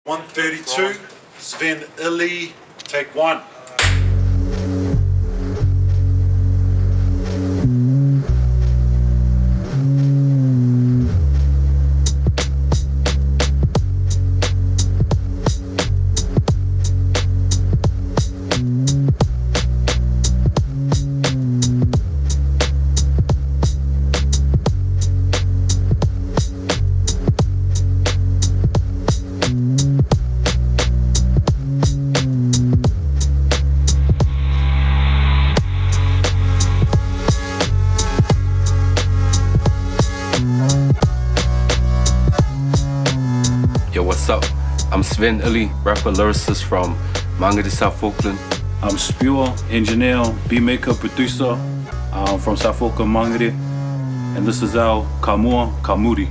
132, Sven Illy, take one. Yo, what's up? I'm Sven Illy, rapper lyricist from Mangere, South Auckland. I'm Spewer, engineer, beat maker, producer from South Auckland, Mangere. And this is our Kamua Kamuri.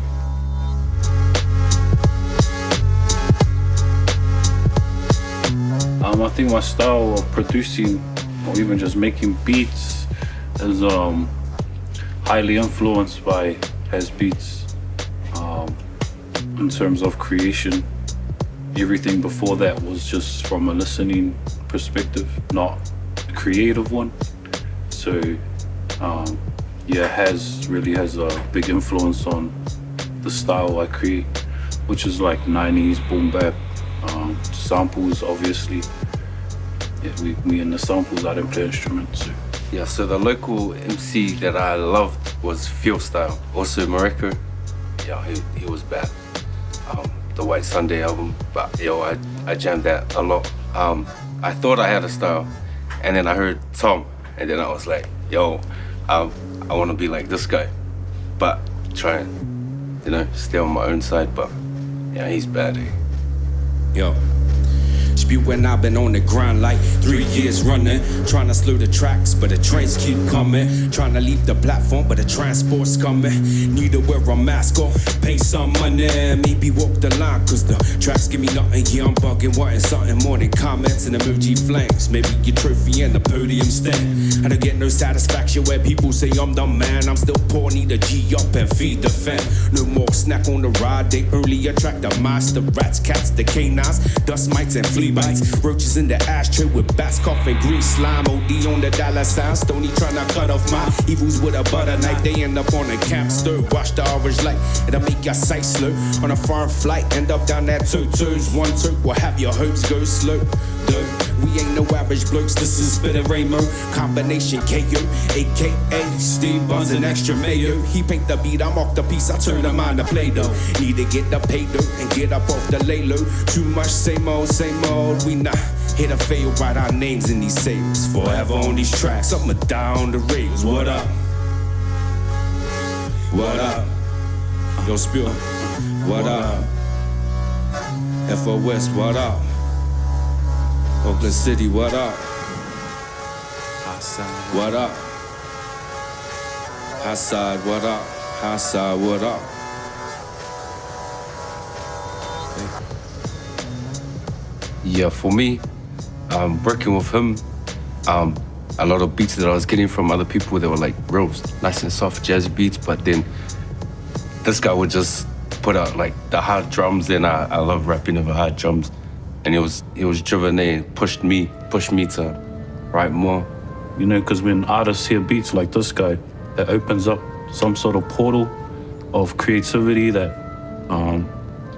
I think my style of producing or even just making beats is highly influenced by Has Beats. In terms of creation, everything before that was just from a listening perspective, not a creative one. So Has really has a big influence on the style I create, which is like 90s boom bap, samples obviously. Yeah, we in the samples, I didn't play instruments. So the local MC that I loved was Feel Style. Also Mareko, he was bad. The White Sunday album, but I jammed that a lot. I thought I had a style, and then I heard Tom, and then I was like, I want to be like this guy, but try and, stay on my own side, but he's bad, eh? Yo. Spewing, I've been on the grind like 3 years running. Trying to slow the tracks, but the trains keep coming. Trying to leave the platform, but the transport's coming. Need to wear a mask or pay some money. Maybe walk the line, cause the tracks give me nothing. Yeah, I'm bugging, wanting something more than comments and emoji flames. Maybe your trophy and the podium stand. I don't get no satisfaction where people say I'm the man. I'm still poor, need a G up and feed the fam. No more snack on the ride, they only attract the mice, the rats, cats, the canines, dust mites and flea bites. Roaches in the ashtray with bats coughing green slime. OD on the dollar sign, Stony tryna cut off my evils with a butter knife. They end up on a camp stove, watch the orange light. It'll make your sight slow. On a foreign flight, end up down that two-toes. One toke will have your hopes go slow. Duh. We ain't no average blokes, this is Spittin' Rainbow. Combination KO, aka Steve Buns and extra mayo. He paint the beat, I'm off the piece, I turn the mind to play though. Need to get the pay though and get up off the lay low. Too much same old, we not here to fail, write our names in these saves. Forever on these tracks, I'ma down the rails. What up? What up? Yo, Spewer, what up? FOS, what up? Oakland City, what up? What up? High side, what up? High side, what up? Yeah, for me, working with him, a lot of beats that I was getting from other people, they were like real nice and soft jazzy beats, but then this guy would just put out like the hard drums, and I love rapping over hard drums. And he was driven in, pushed me to write more. Because when artists hear beats like this guy, it opens up some sort of portal of creativity that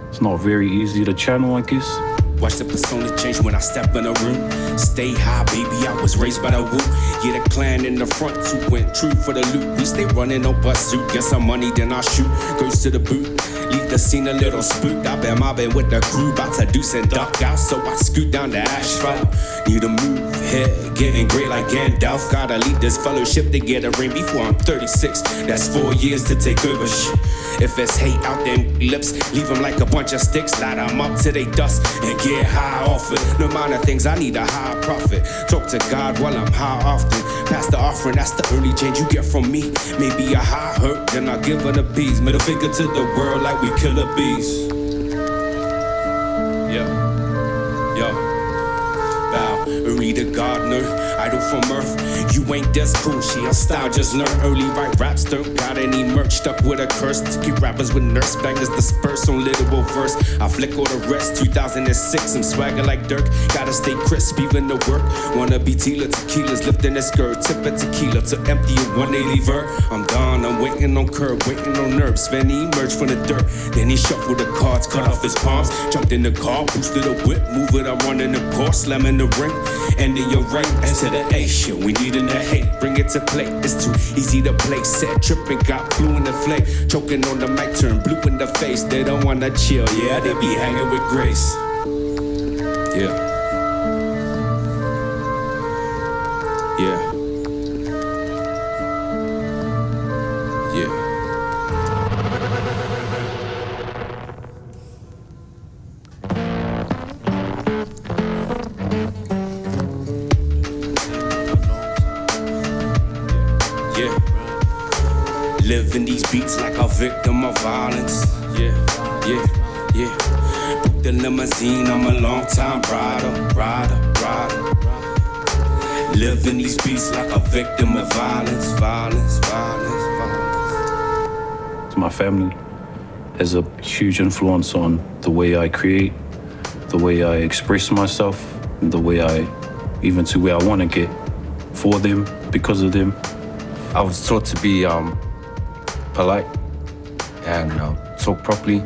it's not very easy to channel, I guess. Watch the persona change when I step in a room. Stay high, baby, I was raised by the whoop. Yeah, the clan in the front too went true for the loot. We stay running no bus suit, get some money, then I shoot. Goes to the boot, leave the scene a little spooked. I've been mobbing with the crew, bout to deuce and duck out. So I scoot down the asphalt, need to move, head getting gray like Gandalf. Gotta lead this fellowship to get a ring before I'm 36. That's 4 years to take over shit. If it's hate out them lips, leave them like a bunch of sticks. Light them up till they dust and get high off it. No minor things, I need a high profit. Talk to God while I'm high often. Pass the offering, that's the only change you get from me. Maybe a high hurt, then I give her the bees. Middle finger to the world like we killer bees. Yo. Bow, only the God know. I idol from Earth. You ain't this cool, she a style, just learn early. Write raps, don't got any merch, stuck with a curse. To keep rappers with nurse bangers disperse on literal verse. I flick all the rest, 2006, I'm swagger like Dirk. Gotta stay crisp, even the work. Wanna be Tila, tequila's lifting the skirt. Tip of tequila to empty a 180 vert. I'm done, I'm waiting on curb, waiting on nerves. Then he emerged from the dirt, then he shuffled the cards, cut off his palms. Jumped in the car, boosted a whip, move it, I'm running the course, slamming the ring. Ending your rank, enter the A shit, we needin' the hate, bring it to play. It's too easy to play, set tripping, got flu in the flake. Choking on the mic, turn blue in the face. They don't wanna chill, yeah, they be hanging with Grace. Yeah. Yeah. Yeah. Yeah. Living these beats like a victim of violence. Yeah, yeah, yeah. Book the limousine, I'm a long time rider. Living these beats like a victim of violence. My family has a huge influence on the way I create, the way I express myself, and the way even to where I want to get for them, because of them. I was taught to be polite and talk properly,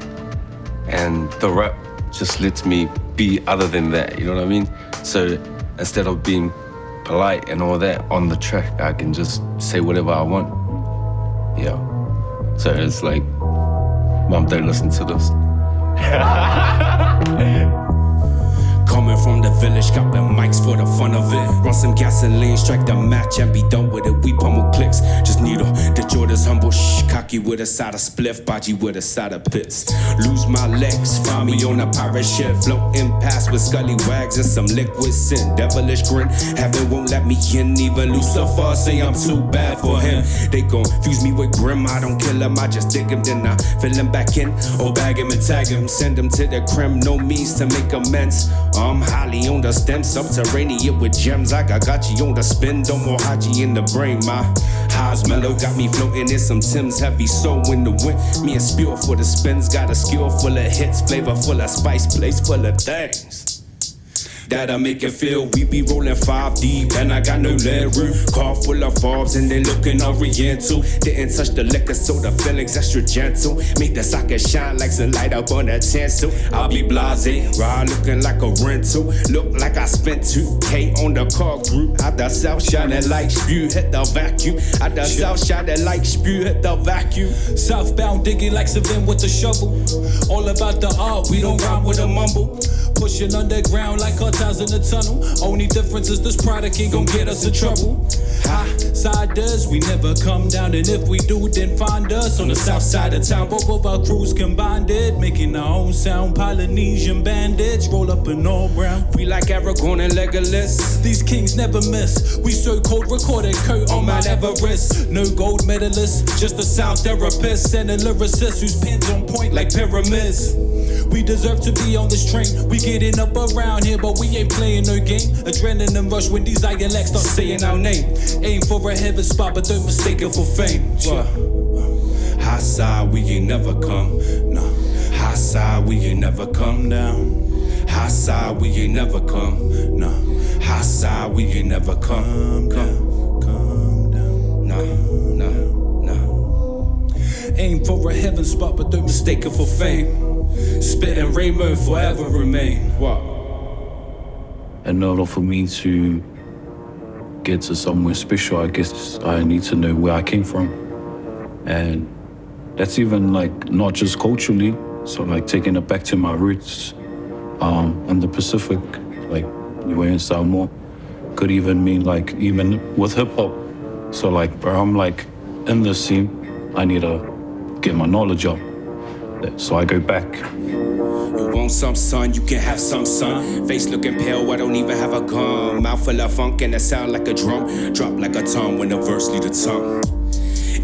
and the rap just lets me be other than that, you know what I mean? So instead of being polite and all that on the track, I can just say whatever I want. Yeah. So it's like, Mom, don't listen to this. Coming from the village, copping mics for the fun of it. Run some gasoline, strike the match and be done with it. We pummel clicks, just needle. The Jordan's humble, cocky with a side of spliff, Baji with a side of pits. Lose my legs, find me on a pirate ship, floating past with scully wags and some liquid sin. Devilish grin, heaven won't let me in. Even Lucifer say I'm too bad for him. They gon' fuse me with grim, I don't kill him, I just dig him, then I fill him back in. Or bag him and tag him, send him to the crim, no means to make amends. I'm highly on the stem, subterranean with gems. I got Gachi on the spin, no more Haji in the brain. My highs mellow got me floating in some Timbs, heavy soul in the wind. Me and Spear for the spins, got a skill full of hits, flavor full of spice, place full of things that'll make it feel. We be rolling 5 deep and I got no leg room. Car full of fobs and they looking oriental. Didn't touch the liquor so the feelings extra gentle. Make the socket shine like some light up on that tinsel. I'll be blasé, ride looking like a rental. Look like I spent 2K on the car group. Out the south shining like spew, hit the vacuum. Out the south shining like spew, hit the vacuum. Southbound digging like Savin with the shovel. All about the art, we don't rhyme with a mumble. Pushing underground like cartels in the tunnel. Only difference is this product ain't gon' get us in trouble. Siders, we never come down, and if we do, then find us on the south side of town. Both of our crews combined it, making our own sound. Polynesian bandits roll up in all brown. We like Aragorn and Legolas. These kings never miss. We so cold, recorded Kurt on Mount Everest. No gold medalists, just a sound therapist and a lyricist whose pen's on point like pyramids. We deserve to be on this train. We getting up around here, but we ain't playing no game. Adrenaline rush when these dialects start saying our name. Aim for a heaven spot, but don't mistake it for fame. High side, we ain't never come. No. High side, we ain't never come down. High side, we ain't never come. No. High side, we ain't never come down. Come down. No. Aim for a heaven spot, but don't mistake it for fame. Spit and rainbow forever remain. What? In order for me to get to somewhere special, I guess I need to know where I came from. And that's even like not just culturally, so like taking it back to my roots in the Pacific, like you were in Samoa, could even mean like even with hip hop. So like where I'm like in the scene, I need to get my knowledge up. So I go back. You want some sun, you can have some sun. Face looking pale, I don't even have a gun. Mouth full of funk and it sound like a drum. Drop like a tongue when the verse lead the tongue.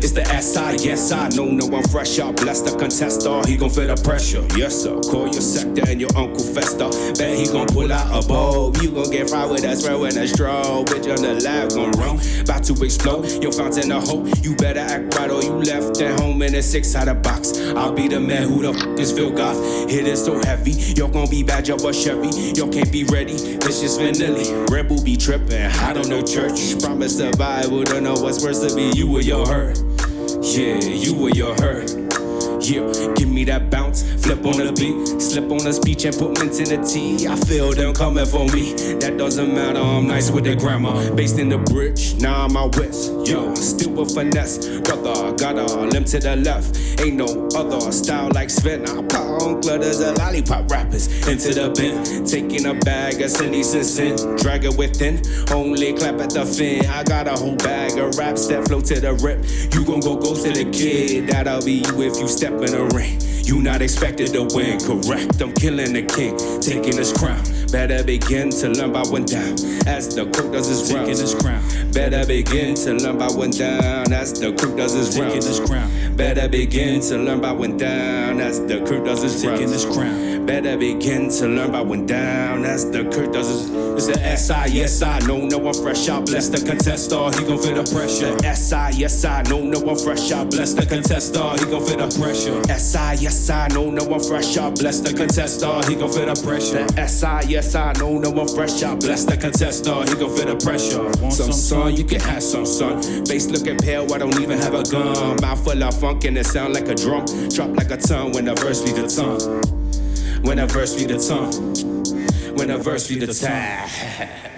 It's the SI, yes I know, no I'm fresh out. Bless the contestor, he gon' feel the pressure. Yes sir, call your sector and your Uncle Fester. Bet he gon' pull out a bulb. You gon' get fried with a spread and a straw. Bitch on the lab gon' run, about to explode. Your fountain of hope, you better act right or you left at home in a 6-sided box. I'll be the man who the f is Phil Goff. Hit it so heavy, you're gon' be bad, or Chevy. You can't be ready, this just vanilla. Rebel be trippin', I don't know church. Promise survival, don't know what's worse to be you or your hurt. Yeah, you or your hurt. Yeah, give me that bounce, flip on the beat, slip on the speech and put mint in the tea. I feel them coming for me, that doesn't matter, I'm nice with the grammar. Based in the bridge, now I'm out west. Yo, still with finesse, brother, got a limb to the left. Ain't no other style like Sven. I pop on clutters of lollipop rappers into the bin. Taking a bag of Cindy Sin, drag it within, only clap at the fin. I got a whole bag of raps that flow to the rip. You gon' go to the kid, that'll be you if you step in the ring. You not expected to win, correct? I'm killing the king, taking his crown. Better begin to learn by one down, as the crew does his round. Taking his crown. Better begin to learn by one down, as the crew does his round. Taking his crown. Better begin to learn by one down, as the crew does his round. Taking his crown. Better begin to learn by one down, as the crew does his. It's the SI, yes I know, no I'm fresh out. Bless the contestor, he gon' feel the pressure. SI, yes I know, no I'm fresh out. Bless the contestor, he gon' feel the pressure. SI, yes I know, no I'm fresh out. Bless the contestor, he gon' feel the pressure. SI, yes I know, no I'm fresh out. Bless the contestor, he gon' feel the pressure. Want some son, you can have some son. Face looking pale, I don't even have a gun. Mouth full of funk and it sound like a drum. Drop like a tongue when the verse lead the tongue. When the verse lead the tongue. When the verse lead the tongue.